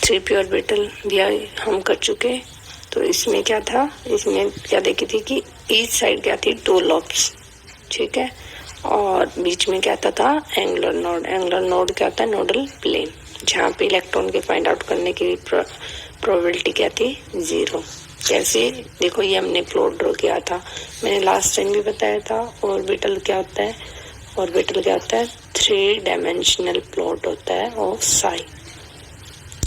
3p orbital भी हम कर चुके। तो इसमें क्या था, इसमें क्या देखी थी कि ईच साइड क्या थी, 2 लॉब्स, ठीक है, और बीच में क्या था एंगुलर नोड। एंगुलर नोड क्या होता है, नोडल प्लेन, जहाँ पे इलेक्ट्रॉन के फाइंड आउट करने की प्रोबेबिलिटी क्या थी, 0। कैसे, देखो ये हमने प्लॉट ड्रॉ किया था, मैंने लास्ट टाइम भी बताया था। ऑर्बिटल क्या होता है, ऑर्बिटल क्या होता है, 3 डायमेंशनल प्लॉट होता है ऑफ साई,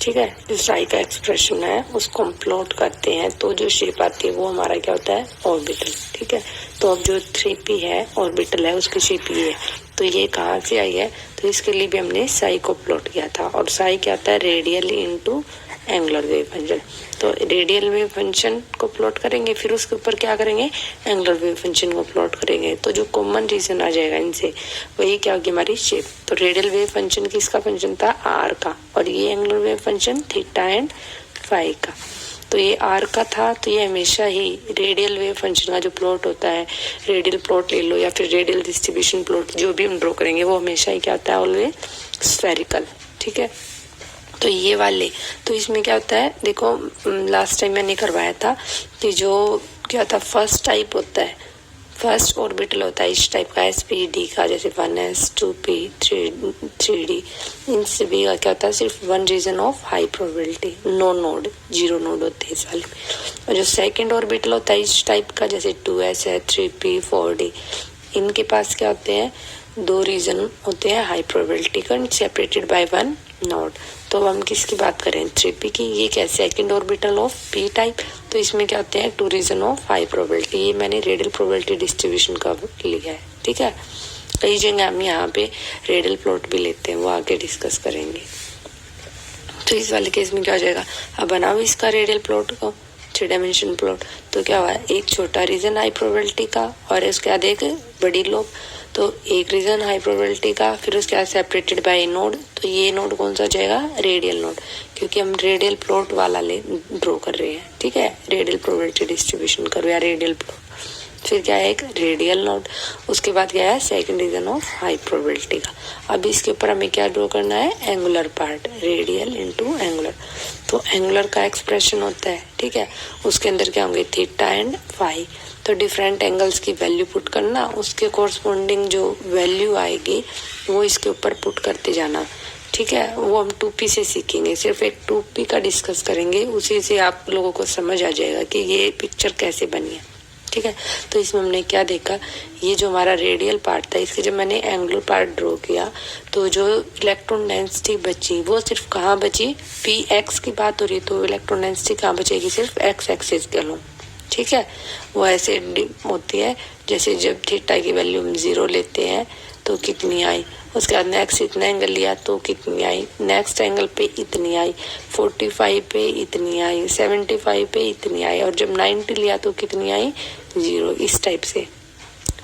ठीक है। जो साई का एक्सप्रेशन है उसको हम प्लॉट करते हैं तो जो शेप आती है वो हमारा क्या होता है, ऑर्बिटल, ठीक है। तो अब जो 3p है ऑर्बिटल है उसकी शेप ये है। तो ये कहाँ से आई है, तो इसके लिए भी हमने साई को प्लॉट किया था। और साई क्या होता है, radially into angular wave function. तो रेडियल वेव फंक्शन को प्लॉट करेंगे, फिर उसके ऊपर क्या करेंगे, एंगुलर वेव फंक्शन को प्लॉट करेंगे। तो जो कॉमन रीजन आ जाएगा इनसे, वही क्या होगी, हमारी शेप। तो रेडियल वेव फंक्शन किसका फंक्शन था, आर का, और ये angular wave function theta and phi का। तो ये आर का था, तो ये हमेशा ही रेडियल वेव फंक्शन का जो प्लॉट होता है, रेडियल प्लॉट ले लो या फिर रेडियल डिस्ट्रीब्यूशन प्लॉट, जो भी हम ड्रॉ करेंगे वो हमेशा ही क्या होता है, ऑलवेज स्फेरिकल, ठीक है। तो ये वाले, तो इसमें क्या होता है, देखो लास्ट टाइम मैंने करवाया था कि जो क्या था, फर्स्ट टाइप होता है, फर्स्ट ऑर्बिटल होता है इस टाइप का, SPD का, जैसे 1s 2p 3d, इन सभी का क्या होता है, सिर्फ 1 region of high probability, no node, 0 node होते हैं इस वाले में। और जो सेकंड ऑर्बिटल होता है इस टाइप का, जैसे 2s है 3p 4d, इनके पास क्या होते हैं, 2 रीजन होते हैं हाई प्रोबेबिलिटी का, सेपरेटेड बाय 1 नोड। तो अब हम किसकी बात करें, 3p की। ये क्या है, second orbital of p type. तो इसमें क्या होते हैं, 2 रीजन ऑफ हाई प्रोबेबिलिटी। ये मैंने रेडियल प्रोबेबिलिटी डिस्ट्रीब्यूशन का लिया है, ठीक है। कई जगह हम यहाँ पे रेडियल प्लॉट भी लेते हैं, वो आगे डिस्कस करेंगे। तो इस वाले केस में क्या हो जाएगा, अब बनाओ इसका रेडियल प्लॉट को, 3 डायमेंशन प्लॉट। तो क्या हुआ, एक छोटा रीजन हाई प्रोबेबिलिटी का और उसके बाद एक बड़ी लोब। तो एक रीजन हाई प्रोबेबिलिटी का, फिर उसके बाद सेपरेटेड बाय नोड। तो ये नोड कौन सा हो जाएगा, रेडियल नोड, क्योंकि हम रेडियल प्लॉट वाला ड्रॉ कर रहे हैं, ठीक है। रेडियल प्रोबेबिलिटी डिस्ट्रीब्यूशन करो या रेडियल प्लॉट। फिर क्या है, एक रेडियल नोड, उसके बाद क्या है, second region of high probability का। अब इसके ऊपर हमें क्या ड्रॉ करना है, angular part, radial into angular. तो एंगुलर का एक्सप्रेशन होता है, ठीक है, उसके अंदर क्या होंगे, थीटा एंड फाई। तो डिफरेंट एंगल्स की वैल्यू पुट करना, उसके कोरस्पोंडिंग जो वैल्यू आएगी वो इसके ऊपर पुट करते जाना, ठीक है। वो हम 2p से सीखेंगे, सिर्फ एक 2p का डिस्कस करेंगे, उसी से आप लोगों को समझ आ जाएगा कि ये पिक्चर कैसे बनी है, ठीक है। तो इसमें हमने क्या देखा, ये जो हमारा रेडियल पार्ट था, इसके जब मैंने एंगुलर पार्ट ड्रॉ किया तो जो इलेक्ट्रॉन डेंसिटी बची वो सिर्फ कहाँ बची, px की बात हो रही है, तो इलेक्ट्रॉन डेंसिटी कहाँ बचेगी, सिर्फ x एक्सिस के लो, ठीक है। वो ऐसे होती है, जैसे जब थीटा की वैल्यू हम 0 लेते हैं तो कितनी आई, उसके बाद नेक्स्ट इतना एंगल लिया तो कितनी आई, नेक्स्ट एंगल पे इतनी आई, 45 पे इतनी आई, 75 पे इतनी आई, और जब 90 लिया तो कितनी आई, 0, इस टाइप से,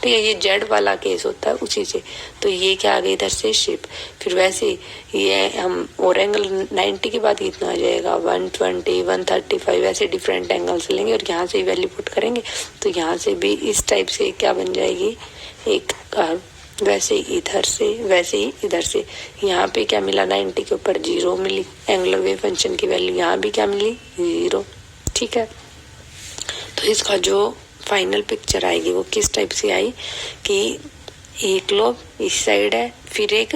ठीक है। ये जेड वाला केस होता है उसी से। तो ये क्या आ गई इधर से शेप। फिर वैसे ये हम और एंगल 90 के बाद कितना आ जाएगा, 120 135, ऐसे डिफरेंट एंगल्स लेंगे और यहाँ से वैल्यू पुट करेंगे। तो यहाँ से भी इस टाइप से क्या बन जाएगी, एक कर्व, वैसे ही इधर से, वैसे ही इधर से। यहाँ पे क्या मिला, 90 के ऊपर 0 मिली, एंगुलर वेव फंक्शन की वैल्यू यहाँ भी क्या मिली, 0, ठीक है। तो इसका जो फाइनल पिक्चर आएगी वो किस टाइप से आई कि एक लोब इस साइड है, फिर एक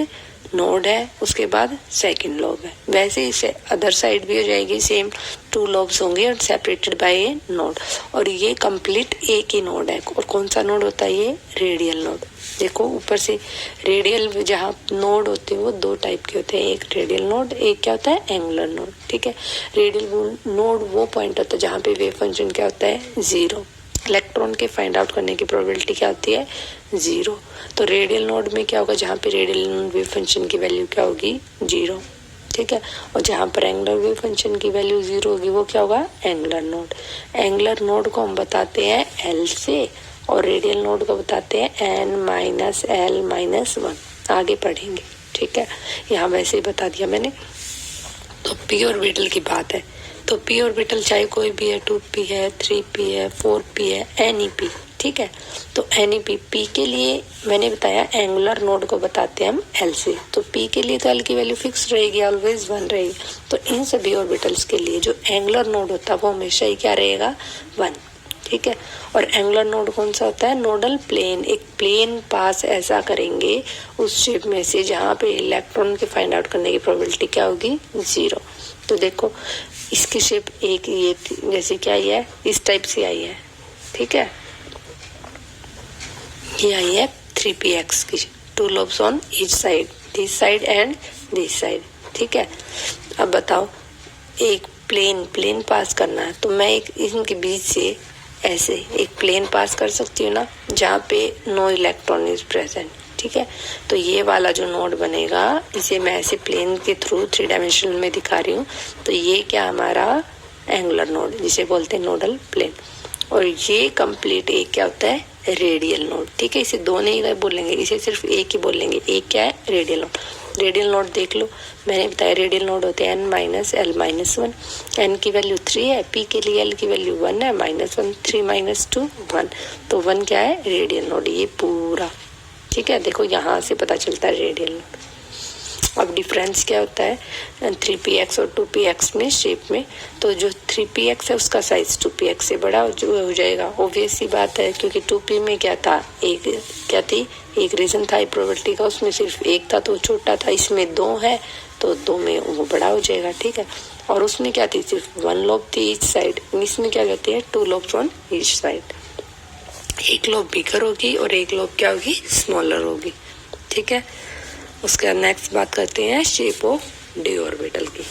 नोड है, उसके बाद सेकंड लोब है, वैसे ही अदर साइड भी हो जाएगी, सेम 2 लोब्स होंगे और सेपरेटेड बाय ए नोड। और ये कंप्लीट एक ही नोड है। और कौन सा नोड होता है, ये रेडियल नोड। देखो ऊपर से रेडियल जहाँ नोड होते हैं वो 2 टाइप के होते हैं, एक रेडियल नोड, एक क्या होता है, एंगुलर नोड, ठीक है। रेडियल नोड वो पॉइंट होता है जहाँ पे वेव फंक्शन क्या होता है, 0, इलेक्ट्रॉन के फाइंड आउट करने की प्रोबेबिलिटी क्या होती है, 0। तो रेडियल नोड में क्या होगा, जहाँ पे रेडियल वेव फंक्शन की वैल्यू क्या होगी, 0, ठीक है। और जहाँ पर एंगुलर वेव फंक्शन की वैल्यू 0 होगी वो क्या होगा, एंगुलर नोड। एंगुलर नोड को हम बताते हैं L से और रेडियल नोड को बताते हैं n-L-1। आगे पढ़ेंगे, ठीक है। यहाँ वैसे ही बता दिया मैंने। तो p ऑर्बिटल की बात है, तो p ऑर्बिटल चाहे कोई भी है, 2p है, 3p है, 4p है, एनी p, ठीक है। तो NEP P के लिए मैंने बताया एंगुलर नोड को बताते हैं हम L से, तो P के लिए तो L की वैल्यू फिक्स रहेगी, ऑलवेज 1 रहेगी। तो इन सभी ऑर्बिटल्स के लिए जो एंगुलर नोड होता है वो हमेशा ही क्या रहेगा, 1, ठीक है। और एंगुलर नोड कौन सा होता है, नोडल प्लेन, एक प्लेन पास ऐसा करेंगे उस शेप में से जहाँ पे इलेक्ट्रॉन के फाइंड आउट करने की प्रोबेबिलिटी क्या होगी, 0। तो देखो इसकी शेप एक ये जैसे क्या आई है, इस टाइप से आई है, ठीक है। ये आई है 3px की, 2 lobes on each side, this side and this side, ठीक है। अब बताओ एक प्लेन पास करना है, तो मैं एक इनके बीच से ऐसे एक प्लेन पास कर सकती हूँ ना, जहाँ पे नो इलेक्ट्रॉन इज प्रेजेंट, ठीक है। तो ये वाला जो नोड बनेगा इसे मैं ऐसे प्लेन के थ्रू 3 डायमेंशनल में दिखा रही हूँ। तो ये क्या हमारा एंगुलर नोड, जिसे बोलते हैं नोडल प्लेन। और ये कंप्लीट एक क्या होता है, रेडियल नोड, ठीक है। इसे दो नहीं बोलेंगे, इसे सिर्फ एक ही बोलेंगे। एक क्या है, रेडियल नोड। रेडियल नोड देख लो, मैंने बताया रेडियल नोड होते हैं n-l-1, n की वैल्यू 3 है, p के लिए l की वैल्यू 1 है, -1 3 -2 1, तो 1 क्या है, रेडियल नोड, ये पूरा, ठीक है। देखो यहाँ से पता चलता है रेडियल नोड। अब डिफरेंस क्या होता है 3px और 2px में शेप में, तो जो 3px है उसका साइज 2px से बड़ा हो जाएगा, ऑब्वियस सी बात है, क्योंकि 2p में क्या था, एक क्या थी, एक रीजन था प्रोबेबिलिटी का, उसमें सिर्फ एक था तो छोटा था, इसमें 2 है तो 2 में वो बड़ा हो जाएगा, ठीक है। और उसमें क्या थी, सिर्फ 1 लोब थी ईच साइड, इसमें क्या कहते हैं 2 लोब्स ऑन ईच साइड, एक लोब बिगर होगी और एक लोब क्या होगी, स्मॉलर होगी, ठीक है। उसके बाद नेक्स्ट बात करते हैं शेप ऑफ डी ऑर्बिटल की।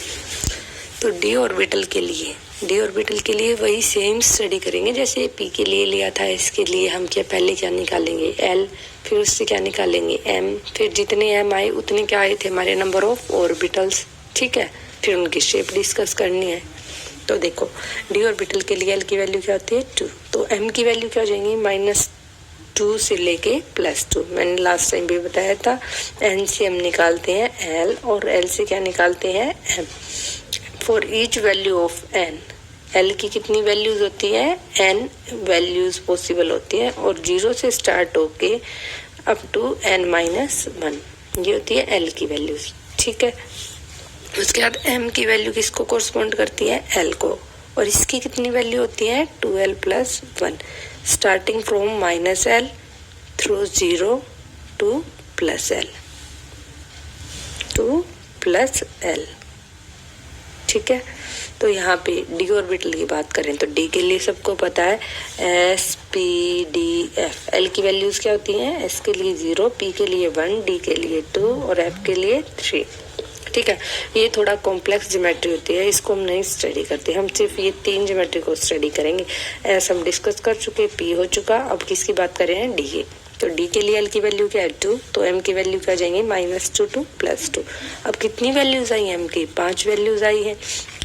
तो डी ऑर्बिटल के लिए वही सेम स्टडी करेंगे जैसे पी के लिए लिया था। इसके लिए हम पहले क्या निकालेंगे, एल, फिर उससे क्या निकालेंगे, एम, फिर जितने एम आए उतने क्या आए थे हमारे नंबर ऑफ ऑर्बिटल्स, ठीक है। फिर उनकी शेप डिस्कस करनी है। तो देखो डी ऑर्बिटल के लिए एल की वैल्यू क्या होती है 2, तो एम की वैल्यू क्या हो जाएंगी -2 से लेके +2, मैंने लास्ट टाइम भी बताया था। एन से हम निकालते हैं एल और एल से क्या निकालते हैं M. For each value of N, L की कितनी वैल्यूज होती है, एन वैल्यूज पॉसिबल होती है, और 0 से स्टार्ट होके अप टू n-1 ये होती है एल की वैल्यूज, ठीक है। उसके बाद एम की वैल्यू किसको कोरस्पॉन्ड करती है, एल को, और इसकी कितनी वैल्यू होती है 2l + 1, starting from -l through 0 to +l, ठीक है। तो यहाँ पे डी ऑर्बिटल की बात करें तो डी के लिए सबको पता है s p d f, L की वैल्यूज क्या होती हैं, एस के लिए 0, पी के लिए 1, डी के लिए 2 और एफ के लिए 3, ठीक है। ये थोड़ा कॉम्प्लेक्स ज्योमेट्री होती है, इसको हम नहीं स्टडी करते, हम सिर्फ ये 3 ज्योमेट्री को स्टडी करेंगे। ऐसा हम डिस्कस कर चुके, पी हो चुका, अब किसकी बात कर रहे हैं, डी की। तो डी के लिए एल की वैल्यू क्या है 2, तो एम की वैल्यू क्या जाएंगे -2 to +2। अब कितनी वैल्यूज आई एम की, 5 वैल्यूज आई है,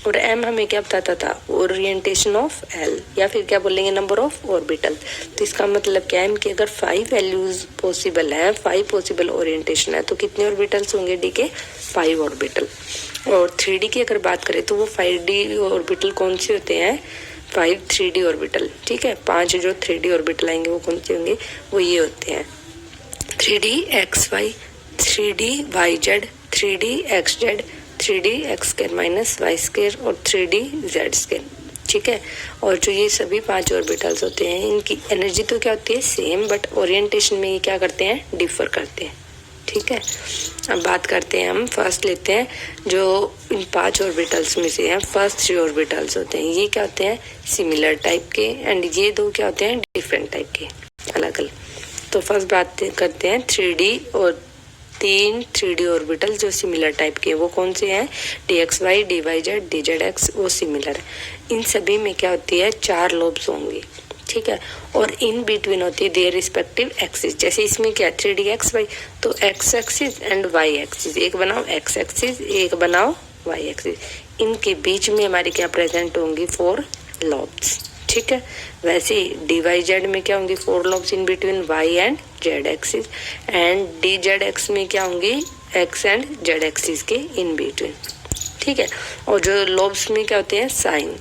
और एम हमें क्या बताता था, ओरिएंटेशन ऑफ एल, या फिर क्या बोलेंगे नंबर ऑफ ऑर्बिटल। तो इसका मतलब क्या है कि अगर 5 वैल्यूज पॉसिबल है, 5 पॉसिबल ओरिएंटेशन है, तो कितने ऑर्बिटल्स होंगे डी के, 5 ऑर्बिटल। और 3D की अगर बात करें तो वो 5D ऑर्बिटल कौन से होते हैं, 5 3D ऑर्बिटल, ठीक है। 5 जो 3D ऑर्बिटल आएंगे वो कौन से होंगे, वो ये होते हैं 3D XY, 3D YZ, 3D XZ, 3D x² - y² और 3D z², ठीक है। और जो ये सभी 5 ऑर्बिटल्स होते हैं इनकी एनर्जी तो क्या होती है सेम, बट ओरिएंटेशन में ये क्या करते हैं, डिफर करते हैं, ठीक है। अब बात करते हैं, हम फर्स्ट लेते हैं जो इन 5 ऑर्बिटल्स में से हैं, फर्स्ट 3 ऑर्बिटल्स होते हैं, ये क्या होते हैं सिमिलर टाइप के, एंड ये 2 क्या होते हैं डिफरेंट टाइप के, अलग अलग। तो फर्स्ट बात करते हैं 3D और 3 3D ऑर्बिटल जो सिमिलर टाइप के, वो कौन से हैं, dxy, dyz, dzx, वो सिमिलर है। इन सभी में क्या होती है 4 लोब्स होंगी, ठीक है, और इन बिटवीन होती है देयर रिस्पेक्टिव एक्सिस। जैसे इसमें क्या 3DXY, तो x axis and y axis, एक बनाओ x एक्सिस, एक बनाओ y एक्सिस, इनके बीच में हमारी क्या प्रेजेंट होंगी 4 लोब्स, ठीक है। वैसे DYZ में क्या होंगी 4 lobes in between y and z axis, and DZX में क्या होंगी x एंड z एक्सिस के इन बिटवीन, ठीक है। और जो लोब्स में क्या होते हैं साइन,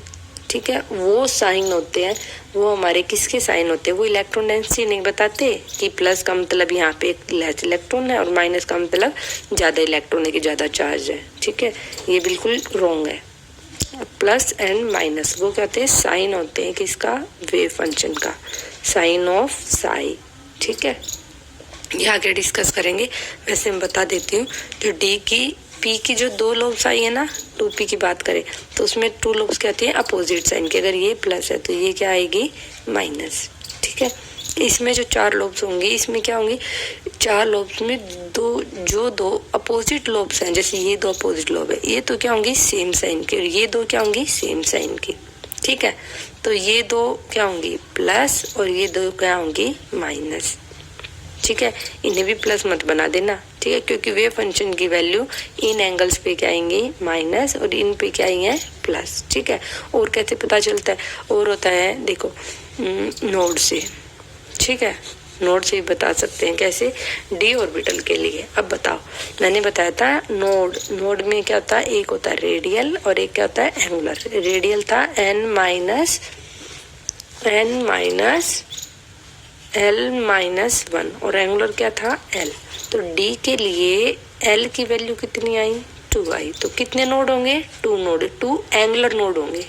ठीक है, वो साइन होते हैं, वो हमारे किसके साइन होते हैं, वो इलेक्ट्रॉन डेंसिटी नहीं बताते कि प्लस का मतलब यहाँ पे एक लेस इलेक्ट्रॉन है और माइनस का मतलब ज़्यादा इलेक्ट्रॉन है कि ज़्यादा चार्ज है। ठीक है, ये बिल्कुल रॉन्ग है। प्लस एंड माइनस वो क्या होते हैं, साइन होते हैं किसका, वेव फंक्शन का, साइन ऑफ साई। ठीक है, ये आगे डिस्कस करेंगे। वैसे मैं बता देती हूँ, जो डी की पी की जो दो लोब्स आई है ना, 2p की बात करें तो उसमें 2 लोब्स क्या आती है अपोजिट साइन के। अगर ये प्लस है तो ये क्या आएगी माइनस। ठीक है, इसमें जो 4 लोब्स होंगे, इसमें क्या होंगे, 4 लोब्स में दो अपोजिट लोब्स हैं, जैसे ये 2 अपोजिट लोब है, ये तो क्या होंगी सेम साइन की, और ये 2 क्या होंगी सेम साइन की। ठीक है, तो ये 2 क्या होंगी प्लस और ये 2 क्या होंगी माइनस। ठीक है, इन्हें भी प्लस मत बना देना। ठीक है, क्योंकि वेव फंक्शन की वैल्यू इन एंगल्स पे क्या आएंगी माइनस और इन पे क्या आएंगे प्लस। ठीक है, और कैसे पता चलता है, और होता है देखो नोड से। ठीक है, नोड से भी बता सकते हैं, कैसे, डी ऑर्बिटल के लिए। अब बताओ, मैंने बताया था नोड में क्या होता है, एक होता है रेडियल और एक क्या होता है एंगुलर। रेडियल था n माइनस L-1 और एंगुलर क्या था L। तो D के लिए L की वैल्यू कितनी आई 2 आई। तो कितने नोड होंगे 2 नोड, 2 एंगुलर नोड होंगे।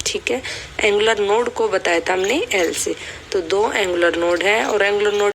ठीक है, एंगुलर नोड को बताया था हमने L से, तो 2 एंगुलर नोड है और एंगुलर नोड